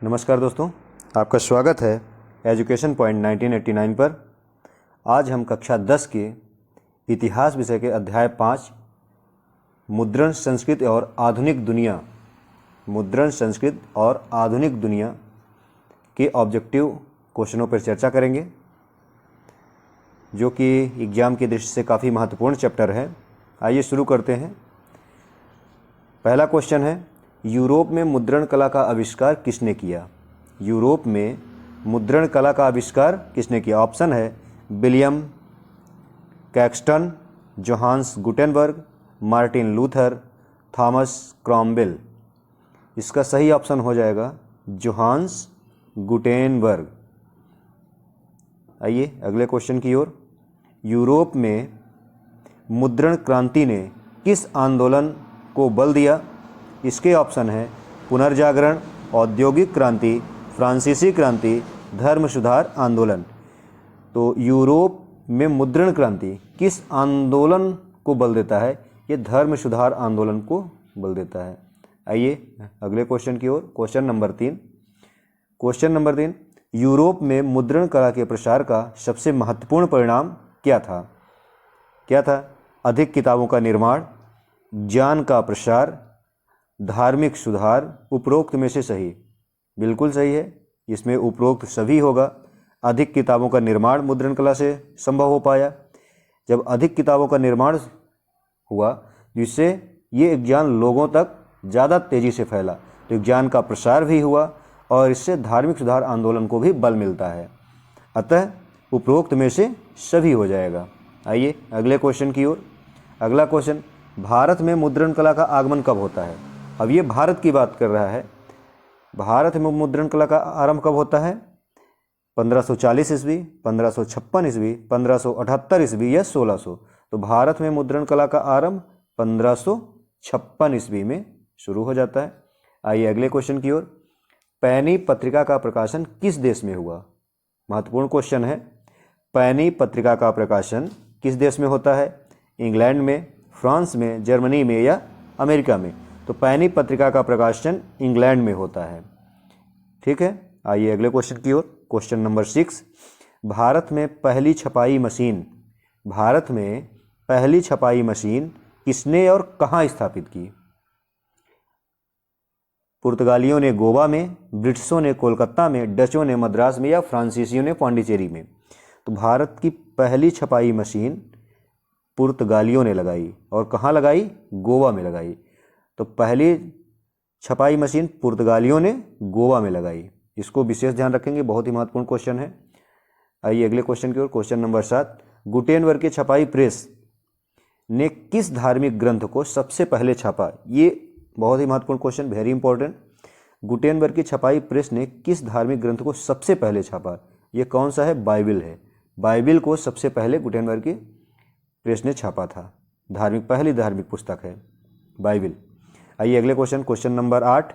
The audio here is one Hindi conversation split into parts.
नमस्कार दोस्तों, आपका स्वागत है एजुकेशन पॉइंट 1989 पर। आज हम कक्षा 10 के इतिहास विषय के अध्याय 5 मुद्रण संस्कृति और आधुनिक दुनिया के ऑब्जेक्टिव क्वेश्चनों पर चर्चा करेंगे, जो कि एग्जाम की दृष्टि से काफ़ी महत्वपूर्ण चैप्टर है। आइए शुरू करते हैं। पहला क्वेश्चन है, यूरोप में मुद्रण कला का आविष्कार किसने किया? यूरोप में मुद्रण कला का आविष्कार किसने किया? ऑप्शन है William Caxton, Johannes Gutenberg, Martin Luther, Thomas Cromwell. इसका सही ऑप्शन हो जाएगा जोहान्स गुटेनबर्ग। आइए अगले क्वेश्चन की ओर। यूरोप में मुद्रण क्रांति ने किस आंदोलन को बल दिया? इसके ऑप्शन है पुनर्जागरण, औद्योगिक क्रांति, फ्रांसीसी क्रांति, धर्म सुधार आंदोलन। तो यूरोप में मुद्रण क्रांति किस आंदोलन को बल देता है? ये धर्म सुधार आंदोलन को बल देता है। आइए अगले क्वेश्चन की ओर। क्वेश्चन नंबर 3, यूरोप में मुद्रण कला के प्रसार का सबसे महत्वपूर्ण परिणाम क्या था? अधिक किताबों का निर्माण, ज्ञान का प्रसार, धार्मिक सुधार। उपरोक्त में से सही? बिल्कुल सही है, इसमें उपरोक्त सभी होगा। अधिक किताबों का निर्माण मुद्रण कला से संभव हो पाया। जब अधिक किताबों का निर्माण हुआ, जिससे ये ज्ञान लोगों तक ज़्यादा तेज़ी से फैला, तो ज्ञान का प्रसार भी हुआ और इससे धार्मिक सुधार आंदोलन को भी बल मिलता है। अतः उपरोक्त में से सभी हो जाएगा। आइए अगले क्वेश्चन की ओर। अगला क्वेश्चन, भारत में मुद्रण कला का आगमन कब होता है? अब ये भारत की बात कर रहा है। भारत में मुद्रण कला का आरंभ कब होता है? 1540 ईस्वी, 1556 ईस्वी, 1578 ईस्वी या 1600? तो भारत में मुद्रण कला का आरंभ 1556 ईस्वी में शुरू हो जाता है। आइए अगले क्वेश्चन की ओर। पैनी पत्रिका का प्रकाशन किस देश में हुआ? महत्वपूर्ण क्वेश्चन है। पैनी पत्रिका का प्रकाशन किस देश में होता है? इंग्लैंड में, फ्रांस में, जर्मनी में या अमेरिका में? तो पैनी पत्रिका का प्रकाशन इंग्लैंड में होता है। ठीक है, आइए अगले क्वेश्चन की ओर। क्वेश्चन नंबर 6, भारत में पहली छपाई मशीन किसने और कहाँ स्थापित की? पुर्तगालियों ने गोवा में, ब्रिटिशों ने कोलकाता में, डचों ने मद्रास में या फ्रांसीसियों ने पांडिचेरी में? तो भारत की पहली छपाई मशीन पुर्तगालियों ने लगाई। और कहाँ लगाई? गोवा में लगाई। तो पहली छपाई मशीन पुर्तगालियों ने गोवा में लगाई। इसको विशेष ध्यान रखेंगे, बहुत ही महत्वपूर्ण क्वेश्चन है। आइए अगले क्वेश्चन की ओर। क्वेश्चन नंबर 7, गुटेनबर्ग की छपाई प्रेस ने किस धार्मिक ग्रंथ को सबसे पहले छापा? ये बहुत ही महत्वपूर्ण क्वेश्चन, वेरी इंपॉर्टेंट। गुटेनबर्ग की छपाई प्रेस ने किस धार्मिक ग्रंथ को सबसे पहले छापा? ये कौन सा है? बाइबिल है। बाइबिल को सबसे पहले गुटेनबर्ग की प्रेस ने छापा था। पहली धार्मिक पुस्तक है बाइबिल। आइए अगले क्वेश्चन नंबर 8,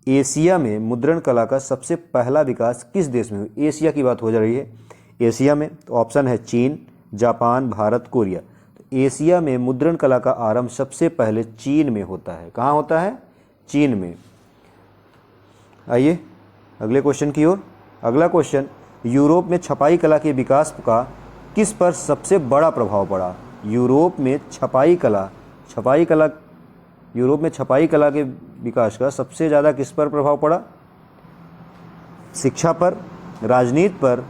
एशिया में मुद्रण कला का सबसे पहला विकास किस देश में हुआ? एशिया की बात हो जा रही है। एशिया में तो ऑप्शन है चीन, जापान, भारत, कोरिया। तो एशिया में मुद्रण कला का आरंभ सबसे पहले चीन में होता है। कहाँ होता है? चीन में। आइए अगले क्वेश्चन की ओर। अगला क्वेश्चन, यूरोप में छपाई कला के विकास का किस पर सबसे बड़ा प्रभाव पड़ा? यूरोप में छपाई कला के विकास का सबसे ज़्यादा किस पर प्रभाव पड़ा? शिक्षा पर, राजनीति पर,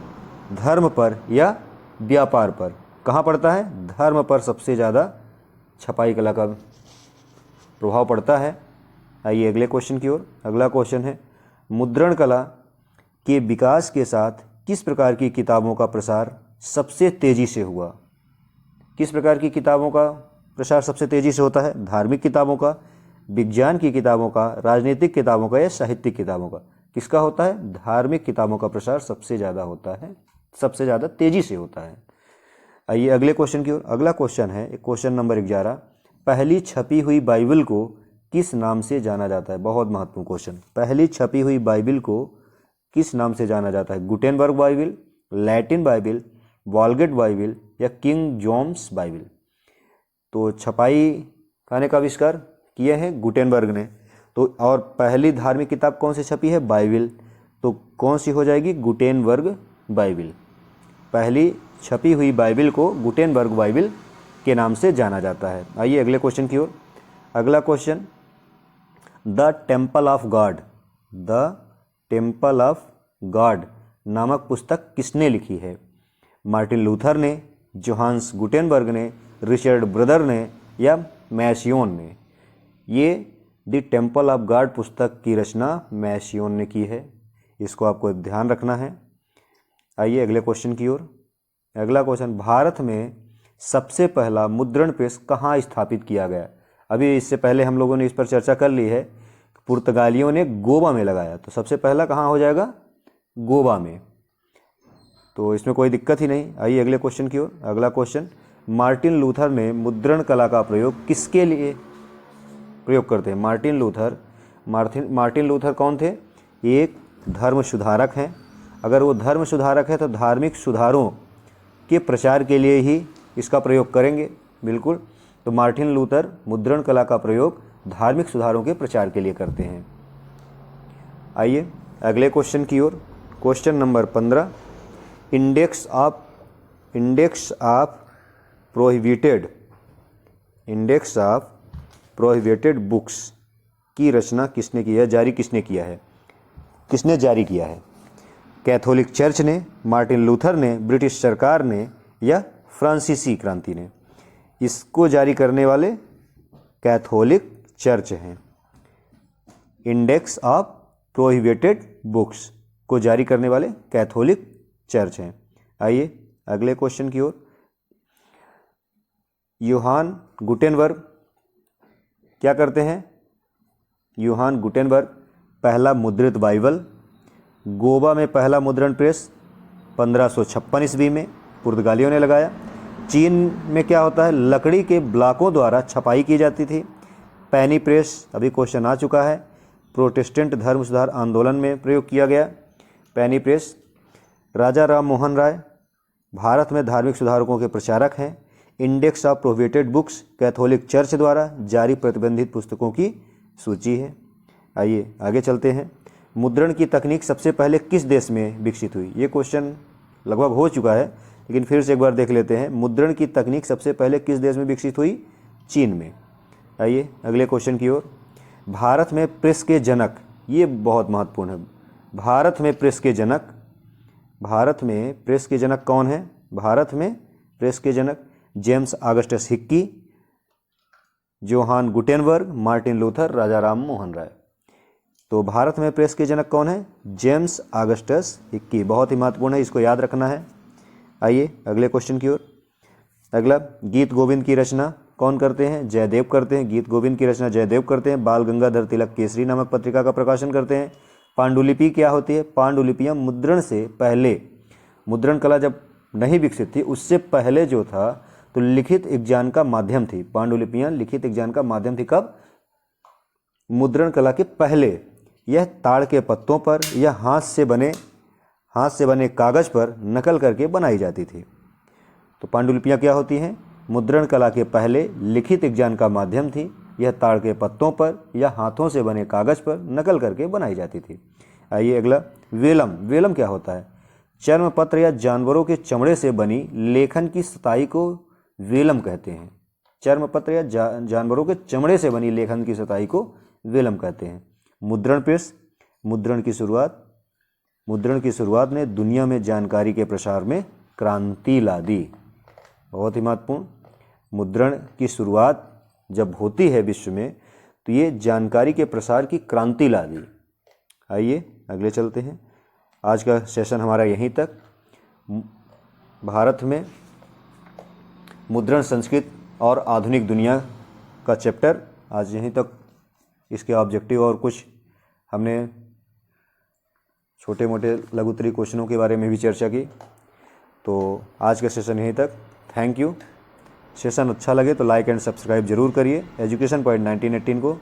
धर्म पर या व्यापार पर? कहाँ पड़ता है? धर्म पर सबसे ज़्यादा छपाई कला का प्रभाव पड़ता है। आइए अगले क्वेश्चन की ओर। अगला क्वेश्चन है, मुद्रण कला के विकास के साथ किस प्रकार की किताबों का प्रसार सबसे तेज़ी से हुआ? किस प्रकार की किताबों का प्रसार सबसे तेज़ी से होता है? धार्मिक किताबों का, विज्ञान की किताबों का, राजनीतिक किताबों का या साहित्यिक किताबों का? किसका होता है? धार्मिक किताबों का प्रसार सबसे ज़्यादा होता है, सबसे ज़्यादा तेज़ी से होता है। आइए अगले क्वेश्चन की ओर। अगला क्वेश्चन है क्वेश्चन नंबर 11, पहली छपी हुई बाइबिल को किस नाम से जाना जाता है? बहुत महत्वपूर्ण क्वेश्चन। पहली छपी हुई बाइबिल को किस नाम से जाना जाता है? Gutenberg Bible, Latin Bible, Vulgate Bible या किंग जेम्स बाइबिल? तो छपाई खाने का आविष्कार किए हैं गुटेनबर्ग ने। तो और पहली धार्मिक किताब कौन सी छपी है? बाइबिल। तो कौन सी हो जाएगी? Gutenberg Bible. पहली छपी हुई बाइबिल को गुटेनबर्ग बाइबिल के नाम से जाना जाता है। आइए अगले क्वेश्चन की ओर। अगला question, the temple of God, the temple of God नामक पुस्तक किसने लिखी है? मार्टिन लूथर ने, जोहान्स गुटेनबर्ग ने, रिचर्ड ब्रदर ने या मैसियोन ने? ये द टेम्पल ऑफ गॉड पुस्तक की रचना मैसियोन ने की है। इसको आपको ध्यान रखना है। आइए अगले क्वेश्चन की ओर। अगला क्वेश्चन, भारत में सबसे पहला मुद्रण प्रेस कहाँ स्थापित किया गया? अभी इससे पहले हम लोगों ने इस पर चर्चा कर ली है। पुर्तगालियों ने गोवा में लगाया, तो सबसे पहला कहाँ हो जाएगा? गोवा में। तो इसमें कोई दिक्कत ही नहीं। आइए अगले क्वेश्चन की ओर। अगला क्वेश्चन, मार्टिन लूथर ने मुद्रण कला का प्रयोग किसके लिए प्रयोग करते हैं? मार्टिन लूथर कौन थे? एक धर्म सुधारक हैं। अगर वो धर्म सुधारक है तो धार्मिक सुधारों के प्रचार के लिए ही इसका प्रयोग करेंगे, बिल्कुल। तो मार्टिन लूथर मुद्रण कला का प्रयोग धार्मिक सुधारों के प्रचार के लिए करते हैं। आइए अगले क्वेश्चन की ओर। Question number 15, index of prohibited books की रचना किसने की है? जारी किसने किया है? किसने जारी किया है? कैथोलिक चर्च ने, मार्टिन लूथर ने, ब्रिटिश सरकार ने या फ्रांसीसी क्रांति ने? इसको जारी करने वाले कैथोलिक चर्च हैं। इंडेक्स ऑफ प्रोहिबिटेड बुक्स को जारी करने वाले कैथोलिक चर्च हैं। आइए अगले क्वेश्चन की ओर। योहान गुटेनबर्ग क्या करते हैं? योहान गुटेनबर्ग पहला मुद्रित बाइबल, गोवा में पहला मुद्रण प्रेस 1556 ईस्वी में पुर्तगालियों ने लगाया। चीन में क्या होता है? लकड़ी के ब्लॉकों द्वारा छपाई की जाती थी। पैनी प्रेस, अभी क्वेश्चन आ चुका है, प्रोटेस्टेंट धर्म सुधार आंदोलन में प्रयोग किया गया पैनी प्रेस। राजा राम मोहन राय भारत में धार्मिक सुधारकों के प्रचारक हैं। Index of prohibited books Catholic church द्वारा जारी प्रतिबंधित पुस्तकों की सूची है। आइए आगे चलते हैं। मुद्रण की तकनीक सबसे पहले किस देश में विकसित हुई? ये क्वेश्चन लगभग हो चुका है, लेकिन फिर से एक बार देख लेते हैं। मुद्रण की तकनीक सबसे पहले किस देश में विकसित हुई? चीन में। आइए अगले क्वेश्चन की ओर। भारत में प्रेस के जनक, ये बहुत महत्वपूर्ण है। भारत में प्रेस के जनक कौन है? भारत में प्रेस के जनक James Augustus Hicky, Johann Gutenberg, Martin Luther, Raja Ram Mohan Roy. तो भारत में प्रेस के जनक कौन है? James Augustus Hicky. बहुत ही महत्वपूर्ण है, इसको याद रखना है। आइए अगले क्वेश्चन की ओर। अगला, गीत गोविंद की रचना कौन करते हैं? जयदेव करते हैं। गीत गोविंद की रचना जयदेव करते हैं। बाल गंगाधर तिलक केसरी नामक पत्रिका का प्रकाशन करते हैं। पांडुलिपि क्या होती है? पांडुलिपियाँ मुद्रण से पहले, मुद्रण कला जब नहीं विकसित थी उससे पहले जो था तो लिखित विज्ञान का माध्यम थी। पांडुलिपियाँ लिखित विज्ञान का माध्यम थी। कब? मुद्रण कला के पहले। यह ताड़ के पत्तों पर या हाथ से बने कागज पर नकल करके बनाई जाती थी। तो पांडुलिपियाँ क्या होती हैं? मुद्रण कला के पहले लिखित विज्ञान का माध्यम थी। यह ताड़ के पत्तों पर या हाथों से बने कागज पर नकल करके बनाई जाती थी। आइए अगला, वेलम क्या होता है? चर्मपत्र या जानवरों के चमड़े से बनी लेखन की सताई को वेलम कहते हैं। चर्मपत्र या जानवरों के चमड़े से बनी लेखन की सताई को वेलम कहते हैं। मुद्रण प्रेस, मुद्रण की शुरुआत ने दुनिया में जानकारी के प्रसार में क्रांति ला दी। बहुत ही महत्वपूर्ण। मुद्रण की शुरुआत जब होती है विश्व में तो ये जानकारी के प्रसार की क्रांति ला दी। आइए अगले चलते हैं। आज का सेशन हमारा यहीं तक। भारत में मुद्रण, संस्कृत और आधुनिक दुनिया का चैप्टर आज यहीं तक। इसके ऑब्जेक्टिव और कुछ हमने छोटे मोटे लघुत्तरी क्वेश्चनों के बारे में भी चर्चा की। तो आज का सेशन यहीं तक। Thank you. सेशन अच्छा लगे तो लाइक एंड सब्सक्राइब जरूर करिए एजुकेशन पॉइंट 1918 को।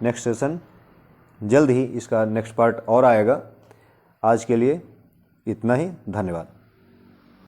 नेक्स्ट सेशन जल्द ही, इसका नेक्स्ट पार्ट और आएगा। आज के लिए इतना ही। धन्यवाद।